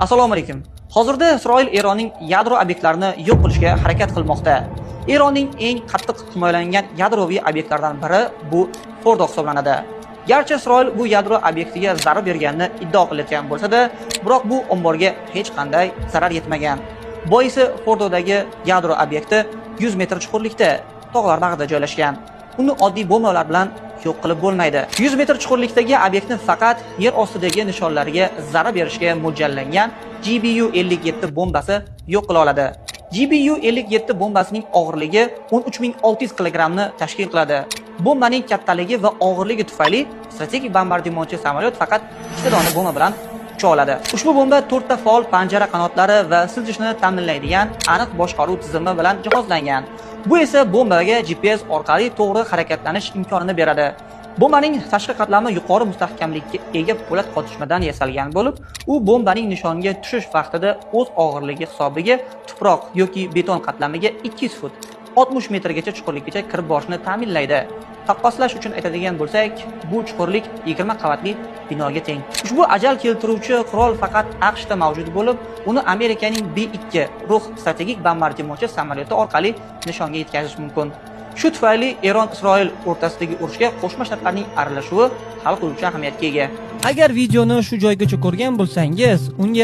Assalomu alaykum. Hozirda Isroil Eronning yadro obyektlarini yo'q qilishga harakat qilmoqda. Eronning eng qattiq himoyalangan yadroviy obyektlardan biri bu Fordo hisoblanadi. Garchi Isroil bu yadro obyektiga zarar berganini iddao qilayotgan bo'lsa-da, biroq bu omborga hech qanday zarar yetmagan. Boisi Fordodagi yadro obyekti 100 metr chuqurlikda, tog'lar bag'rida joylashgan. Uni oddiy bombalar bilan yo'q qilib bo'lmaydi. 100 metr chuqurlikdagi obyektni faqat yer ostidagi nishonlarga zarar berishga mo'ljallangan GBU-57 bombasi yo'q qila oladi. GBU-57 bombasining og'irligi 13600 kg ni tashkil qiladi. Bombaning kattaligi va og'irligi tufayli strategik bombardimonchi samolyot faqat 2 dona bomba bilan ucha oladi. Ushbu bomba 4 ta faol panjara qanotlari va siljishni ta'minlaydigan aniq boshqaruv tizimi bilan jihozlangan. Bu esa bombaga GPS orqali to'g'ri harakatlanish imkonini beradi. Bombaning tashqi qatlami yuqori mustahkamlikka ega po'lat qotishmadan yasalgan bo'lib, u bombaning nishonga tushish vaqtida o'z og'irligi hisobiga tuproq yoki beton qatlamiga 200 fut 60 metrgacha chuqurlikgacha kirib borishni ta'minlaydi. Taqqoslash uchun aytadigan bo'lsak, bu chuqurlik 20 qavatli binoga teng. Ushbu ajal keltiruvchi qurol faqat AQShda mavjud bo'lib, uni Amerikaning B-2 Ruh strategik bombardimonchi samolyoti orqali nishonga yetkazish mumkin. Shu tufayli Eron-Isroil o'rtasidagi urushga Qo'shma Shtatlarning aralashuvi hal qiluvchi ahamiyatga ega. Agar videoni shu joygacha ko'rgan bo'lsangiz, unga